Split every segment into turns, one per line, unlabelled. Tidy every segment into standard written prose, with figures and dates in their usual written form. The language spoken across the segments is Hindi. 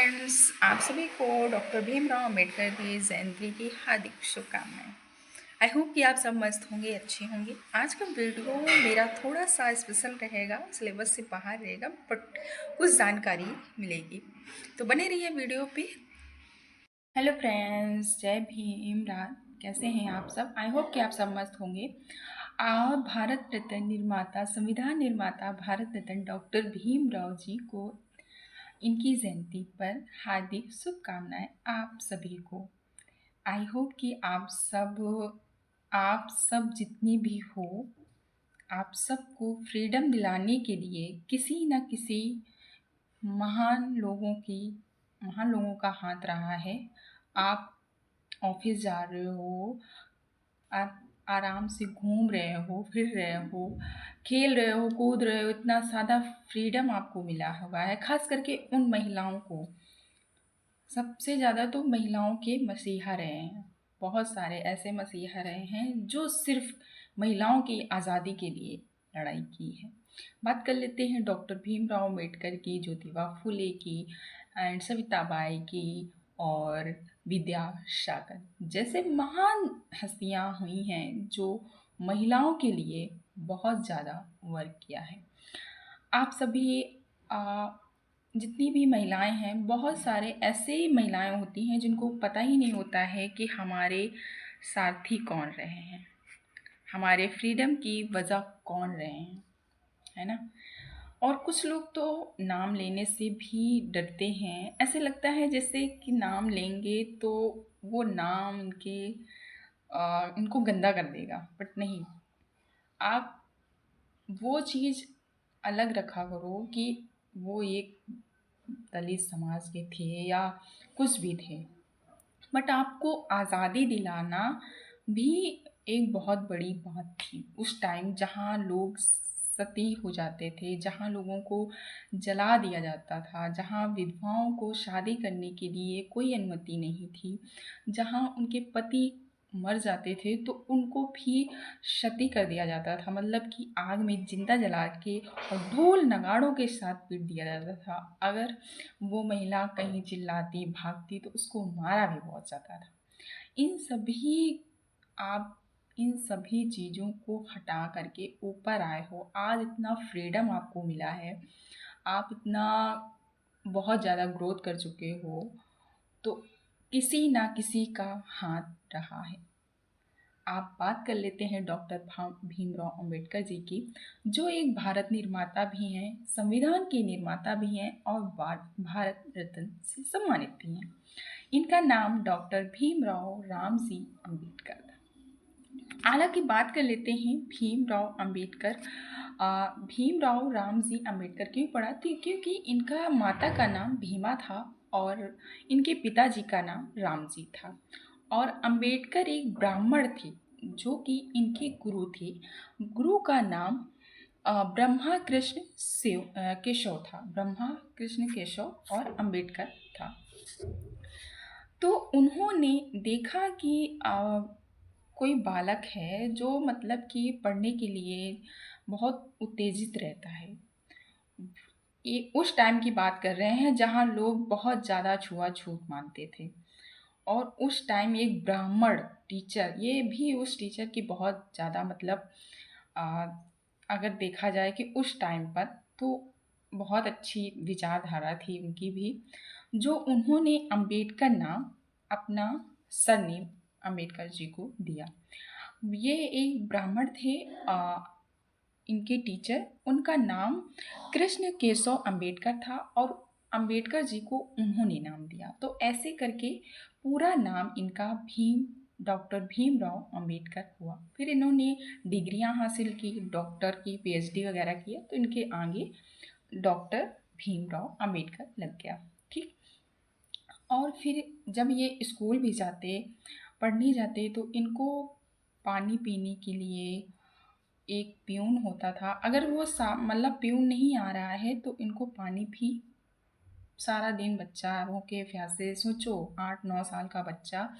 फ्रेंड्स, आप सभी को डॉक्टर भीमराव अंबेडकर की जयंती की हार्दिक शुभकामनाएं। आई होप कि आप सब मस्त होंगे, अच्छे होंगे। आज का वीडियो मेरा थोड़ा सा स्पेशल रहेगा, सिलेबस से बाहर रहेगा, बट कुछ जानकारी मिलेगी, तो बने रहिए वीडियो पे। हेलो फ्रेंड्स, जय भीम रात। कैसे हैं आप सब? आई होप कि आप सब मस्त होंगे। भारत रत्न निर्माता, संविधान निर्माता भारत रत्न डॉक्टर भीमराव जी को इनकी जयंती पर हार्दिक शुभकामनाएं आप सभी को। आई होप कि आप सब जितनी भी हो, आप सबको फ्रीडम दिलाने के लिए किसी न किसी महान लोगों की महान लोगों का हाथ रहा है। आप ऑफिस जा रहे हो, आप आराम से घूम रहे हो, फिर रहे हो, खेल रहे हो, कूद रहे हो, इतना ज़्यादा फ्रीडम आपको मिला हुआ है। खास करके उन महिलाओं को, सबसे ज़्यादा तो महिलाओं के मसीहा रहे हैं। बहुत सारे ऐसे मसीहा रहे हैं जो सिर्फ महिलाओं की आज़ादी के लिए लड़ाई की है। बात कर लेते हैं डॉक्टर भीमराव अम्बेडकर की, ज्योतिबा फुले की, एंड सविताबाई की, और विद्यासागर जैसे महान हस्तियां हुई हैं जो महिलाओं के लिए बहुत ज़्यादा वर्क किया है। आप सभी जितनी भी महिलाएं हैं, बहुत सारे ऐसे महिलाएं होती हैं जिनको पता ही नहीं होता है कि हमारे सारथी कौन रहे हैं, हमारे फ्रीडम की वजह कौन रहे हैं, है ना। और कुछ लोग तो नाम लेने से भी डरते हैं। ऐसे लगता है जैसे कि नाम लेंगे तो वो नाम इनको गंदा कर देगा, बट नहीं। आप वो चीज़ अलग रखा करो कि वो एक दलित समाज के थे या कुछ भी थे, बट आपको आज़ादी दिलाना भी एक बहुत बड़ी बात थी उस टाइम, जहाँ लोग सती हो जाते थे, जहाँ लोगों को जला दिया जाता था, जहाँ विधवाओं को शादी करने के लिए कोई अनुमति नहीं थी, जहाँ उनके पति मर जाते थे तो उनको भी क्षति कर दिया जाता था, मतलब कि आग में जिंदा जला के और ढोल नगाड़ों के साथ पीट दिया जाता था। अगर वो महिला कहीं चिल्लाती भागती तो उसको मारा भी बहुत जाता था। इन सभी आप इन सभी चीज़ों को हटा करके ऊपर आए हो, आज इतना फ्रीडम आपको मिला है, आप इतना बहुत ज़्यादा ग्रोथ कर चुके हो, तो किसी ना किसी का हाथ रहा है। आप बात कर लेते हैं डॉक्टर भीमराव अंबेडकर जी की, जो एक भारत निर्माता भी हैं, संविधान के निर्माता भी हैं और भारत रत्न से सम्मानित भी हैं। इनका नाम डॉक्टर भीमराव रामजी अंबेडकर था। हालांकि बात कर लेते हैं भीमराव अंबेडकर, भीमराव रामजी अंबेडकर क्यों पड़ा थी? क्योंकि इनका माता का नाम भीमा था और इनके पिताजी का नाम रामजी था। और अंबेडकर एक ब्राह्मण थे जो कि इनके गुरु थे। गुरु का नाम ब्रह्मा कृष्ण केशव था। ब्रह्मा कृष्ण केशव और अंबेडकर था। तो उन्होंने देखा कि कोई बालक है जो मतलब कि पढ़ने के लिए बहुत उत्तेजित रहता है। ये उस टाइम की बात कर रहे हैं जहाँ लोग बहुत ज़्यादा छुआछूत मानते थे। और उस टाइम एक ब्राह्मण टीचर, ये भी उस टीचर की बहुत ज़्यादा मतलब आ, अगर देखा जाए कि उस टाइम पर तो बहुत अच्छी विचारधारा थी उनकी भी, जो उन्होंने अंबेडकर नाम अपना सरनेम अंबेडकर जी को दिया। ये एक ब्राह्मण थे, इनके टीचर, उनका नाम कृष्ण केशव अंबेडकर था और अंबेडकर जी को उन्होंने नाम दिया। तो ऐसे करके पूरा नाम इनका डॉक्टर भीमराव अंबेडकर हुआ। फिर इन्होंने डिग्रियां हासिल की, डॉक्टर की पीएचडी वगैरह किया, तो इनके आगे डॉक्टर भीमराव अंबेडकर लग गया। ठीक। और फिर जब ये स्कूल भी जाते, पढ़ने जाते, तो इनको पानी पीने के लिए एक प्यून होता था। अगर वो मतलब प्यून नहीं आ रहा है तो इनको पानी भी, सारा दिन बच्चा भूखे प्यासे, सोचो 8-9 साल का बच्चा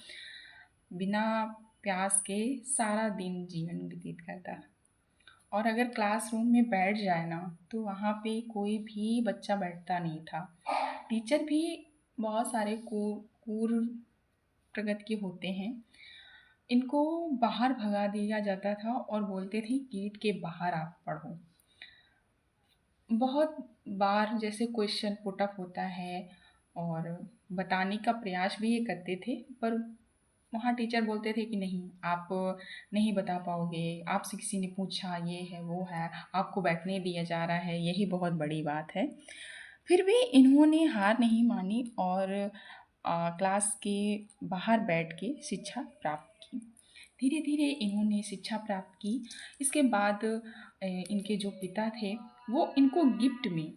बिना प्यास के सारा दिन जीवन व्यतीत करता। और अगर क्लासरूम में बैठ जाए ना तो वहाँ पे कोई भी बच्चा बैठता नहीं था। टीचर भी बहुत सारे क्रूर प्रकृति के होते हैं। इनको बाहर भगा दिया जाता था और बोलते थे गेट के बाहर आप पढ़ो। बहुत बार जैसे क्वेश्चन पुट अप होता है और बताने का प्रयास भी ये करते थे, पर वहाँ टीचर बोलते थे कि नहीं, आप नहीं बता पाओगे, आपसे किसी ने पूछा, ये है वो है, आपको बैठने दिया जा रहा है, यही बहुत बड़ी बात है। फिर भी इन्होंने हार नहीं मानी और क्लास के बाहर बैठ के शिक्षा प्राप्त की। धीरे धीरे इन्होंने शिक्षा प्राप्त की। इसके बाद इनके जो पिता थे वो इनको गिफ्ट में,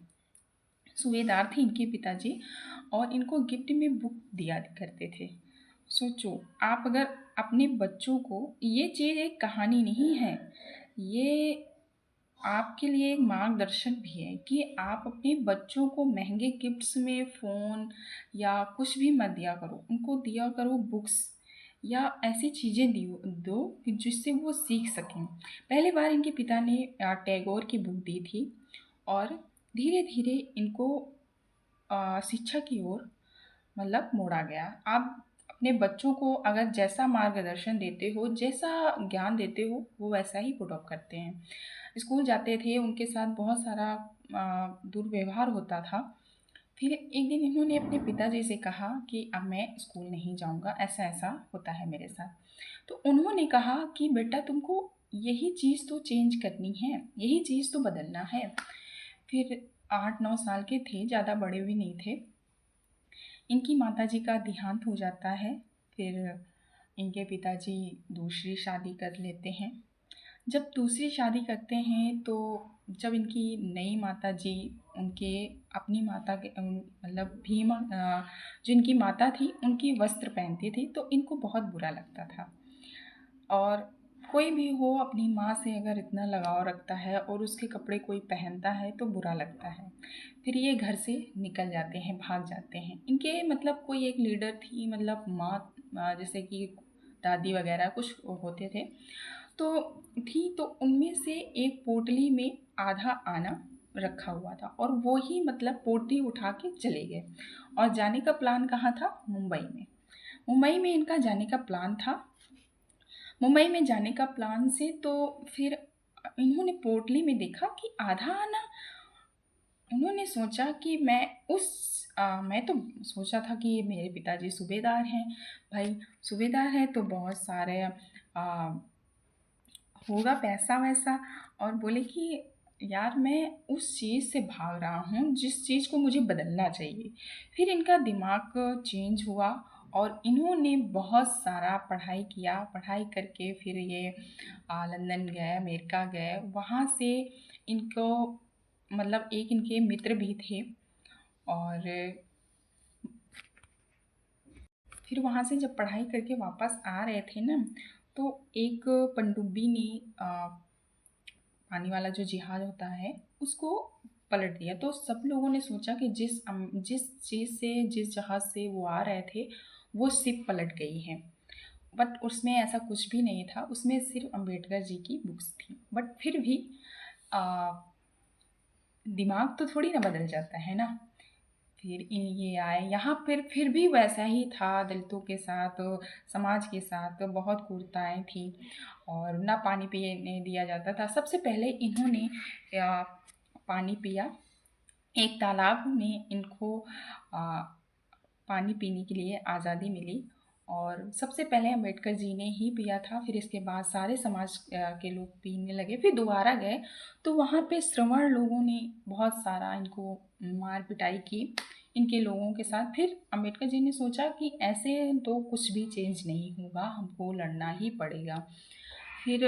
सूबेदार थे इनके पिताजी, और इनको गिफ्ट में बुक दिया करते थे। सोचो, आप अगर अपने बच्चों को, ये चीज़ एक कहानी नहीं है, ये आपके लिए एक मार्गदर्शन भी है कि आप अपने बच्चों को महंगे गिफ्ट्स में फ़ोन या कुछ भी मत दिया करो, उनको दिया करो बुक्स या ऐसी चीज़ें दियो दो कि जिससे वो सीख सकें। पहली बार इनके पिता ने टैगोर की बुक दी थी और धीरे धीरे इनको शिक्षा की ओर मतलब मोड़ा गया। आप अपने बच्चों को अगर जैसा मार्गदर्शन देते हो, जैसा ज्ञान देते हो, वो वैसा ही पुट अप करते हैं। स्कूल जाते थे, उनके साथ बहुत सारा दुर्व्यवहार होता था। फिर एक दिन इन्होंने अपने पिताजी से कहा कि अब मैं स्कूल नहीं जाऊंगा, ऐसा ऐसा होता है मेरे साथ। तो उन्होंने कहा कि बेटा, तुमको यही चीज़ तो चेंज करनी है, यही चीज़ तो बदलना है। फिर 8-9 साल के थे, ज़्यादा बड़े भी नहीं थे, इनकी माताजी का देहांत हो जाता है। फिर इनके पिताजी दूसरी शादी कर लेते हैं। जब दूसरी शादी करते हैं तो जब इनकी नई माताजी उनके अपनी माता के मतलब भीमा जो इनकी माता थी उनकी वस्त्र पहनती थी तो इनको बहुत बुरा लगता था। और कोई भी हो अपनी माँ से अगर इतना लगाव रखता है और उसके कपड़े कोई पहनता है तो बुरा लगता है। फिर ये घर से निकल जाते हैं, भाग जाते हैं। इनके मतलब कोई एक लीडर थी, मतलब माँ जैसे कि दादी वगैरह कुछ होते थे तो थी, तो उनमें से एक पोटली में आधा आना रखा हुआ था और वो ही मतलब पोटली उठा के चले गए। और जाने का प्लान कहाँ था? मुंबई में। मुंबई में इनका जाने का प्लान था। मुंबई में जाने का प्लान से तो फिर इन्होंने पोटली में देखा कि आधा आना। उन्होंने सोचा कि मैं तो सोचा था कि मेरे पिताजी सूबेदार हैं, भाई सूबेदार हैं तो बहुत सारे होगा पैसा वैसा। और बोले कि यार, मैं उस चीज़ से भाग रहा हूँ जिस चीज़ को मुझे बदलना चाहिए। फिर इनका दिमाग चेंज हुआ और इन्होंने बहुत सारा पढ़ाई किया। पढ़ाई करके फिर ये लंदन गए, अमेरिका गए। वहाँ से इनको मतलब एक इनके मित्र भी थे और फिर वहाँ से जब पढ़ाई करके वापस आ रहे थे ना, तो एक पनडुब्बी ने पानी वाला जो जहाज होता है उसको पलट दिया। तो सब लोगों ने सोचा कि जिस चीज़ से, जिस जहाज़ से वो आ रहे थे वो शिप पलट गई है। बट उसमें ऐसा कुछ भी नहीं था, उसमें सिर्फ अम्बेडकर जी की बुक्स थी। बट फिर भी आ, दिमाग तो थोड़ी ना बदल जाता है ना। फिर ये आए यहाँ, फिर भी वैसा ही था, दलितों के साथ, समाज के साथ बहुत क्रूरताएँ थी और ना पानी पीने दिया जाता था। सबसे पहले इन्होंने पानी पिया। एक तालाब में इनको पानी पीने के लिए आज़ादी मिली और सबसे पहले अम्बेडकर जी ने ही पिया था। फिर इसके बाद सारे समाज के लोग पीने लगे। फिर दोबारा गए तो वहाँ पे श्रवण लोगों ने बहुत सारा इनको मार पिटाई की इनके लोगों के साथ। फिर अम्बेडकर जी ने सोचा कि ऐसे तो कुछ भी चेंज नहीं होगा, हमको लड़ना ही पड़ेगा। फिर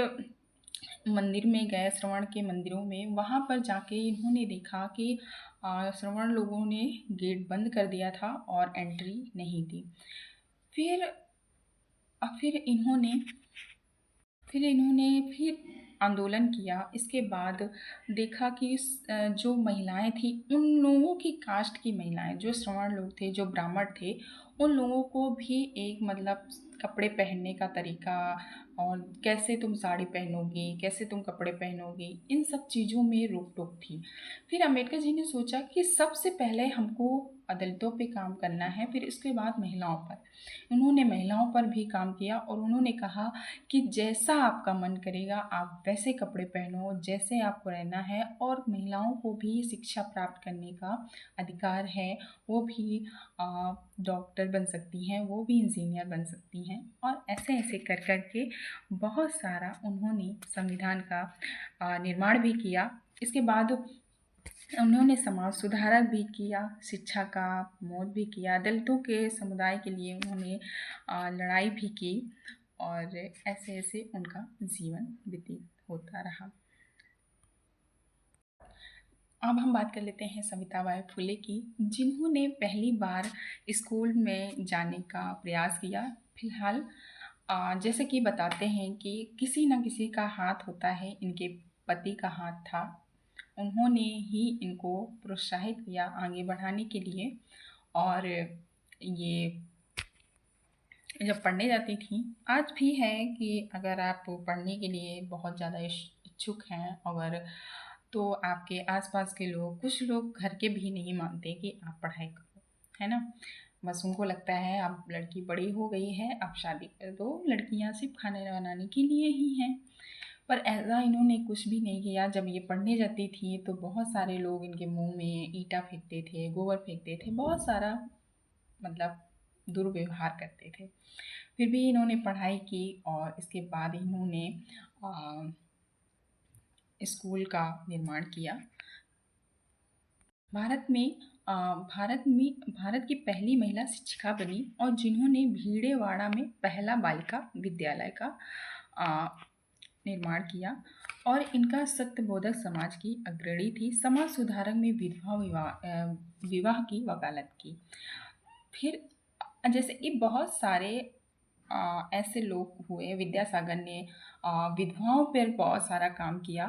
मंदिर में गए, श्रवण के मंदिरों में, वहाँ पर जाके इन्होंने देखा कि श्रवण लोगों ने गेट बंद कर दिया था और एंट्री नहीं दी। फिर फिर इन्होंने फिर आंदोलन किया। इसके बाद देखा कि जो महिलाएं थी, उन लोगों की कास्ट की महिलाएं, जो श्रवण लोग थे, जो ब्राह्मण थे, उन लोगों को भी एक मतलब कपड़े पहनने का तरीका और कैसे तुम साड़ी पहनोगी, कैसे तुम कपड़े पहनोगी, इन सब चीज़ों में रोक-टोक थी। फिर अम्बेडकर जी ने सोचा कि सबसे पहले हमको दलितों पे काम करना है, फिर इसके बाद महिलाओं पर। उन्होंने महिलाओं पर भी काम किया और उन्होंने कहा कि जैसा आपका मन करेगा आप वैसे कपड़े पहनो, जैसे आपको रहना है, और महिलाओं को भी शिक्षा प्राप्त करने का अधिकार है। वो भी डॉक्टर बन सकती हैं, वो भी इंजीनियर बन सकती हैं, और ऐसे-ऐसे कर के बहुत सारा उन्होंने संविधान का निर्माण भी किया। इसके बाद उन्होंने समाज सुधारक भी किया, शिक्षा का प्रमोट भी किया, दलितों के समुदाय के लिए उन्होंने लड़ाई भी की, और ऐसे-ऐसे उनका जीवन व्यतीत होता रहा। अब हम बात कर लेते हैं सविताबाई फुले की, जिन्होंने पहली बार स्कूल में जाने का प्रयास किया। फिलहाल जैसे कि बताते हैं कि किसी न किसी का हाथ होता है, इनके पति का हाथ था। उन्होंने ही इनको प्रोत्साहित किया आगे बढ़ाने के लिए, और ये जब पढ़ने जाती थी, आज भी है कि अगर आप पढ़ने के लिए बहुत ज़्यादा इच्छुक हैं, अगर तो आपके आसपास के लोग, कुछ लोग घर के भी नहीं मानते कि आप पढ़ाई करो, है ना। बस उनको लगता है अब लड़की बड़ी हो गई है, अब शादी कर दो, लड़कियां सिर्फ खाना बनाने के लिए ही हैं। पर ऐसा इन्होंने कुछ भी नहीं किया। जब ये पढ़ने जाती थी तो बहुत सारे लोग इनके मुंह में ईंटा फेंकते थे, गोबर फेंकते थे, बहुत सारा मतलब दुर्व्यवहार करते थे। फिर भी इन्होंने पढ़ाई की, और इसके बाद इन्होंने स्कूल का निर्माण किया। भारत की पहली महिला शिक्षिका बनी, और जिन्होंने भीड़ेवाड़ा में पहला बालिका विद्यालय का निर्माण किया, और इनका सत्यबोधक समाज की अग्रणी थी। समाज सुधारक में विवाह की वकालत की। फिर जैसे कि बहुत सारे ऐसे लोग हुए, विद्यासागर ने विधवाओं पर बहुत सारा काम किया,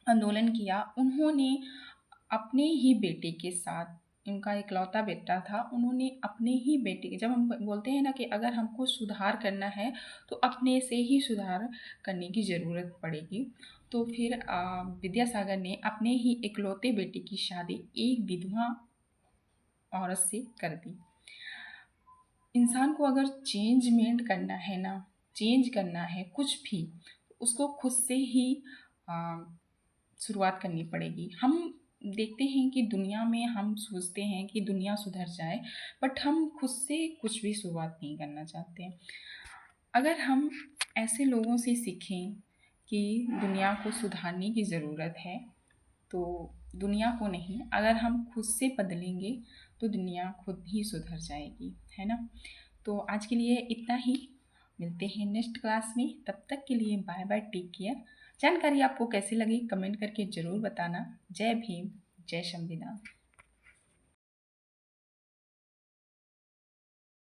आंदोलन किया। उन्होंने अपने ही बेटे के साथ, उनका इकलौता बेटा था, उन्होंने अपने ही बेटे के, जब हम बोलते हैं ना कि अगर हमको सुधार करना है तो अपने से ही सुधार करने की ज़रूरत पड़ेगी, तो फिर विद्यासागर ने अपने ही इकलौते बेटे की शादी एक विधवा औरत से कर दी। इंसान को अगर चेंजमेंट करना है ना, चेंज करना है कुछ भी, उसको खुद से ही शुरुआत करनी पड़ेगी। हम देखते हैं कि दुनिया में हम सोचते हैं कि दुनिया सुधर जाए, बट हम खुद से कुछ भी शुरुआत नहीं करना चाहते। अगर हम ऐसे लोगों से सीखें कि दुनिया को सुधारने की ज़रूरत है, तो दुनिया को नहीं, अगर हम खुद से बदलेंगे तो दुनिया खुद ही सुधर जाएगी, है ना। तो आज के लिए इतना ही, मिलते हैं नेक्स्ट क्लास में। तब तक के लिए बाय बाय, टेक केयर। जानकारी आपको कैसी लगी कमेंट करके ज़रूर बताना। जय भीम, जय संविधान।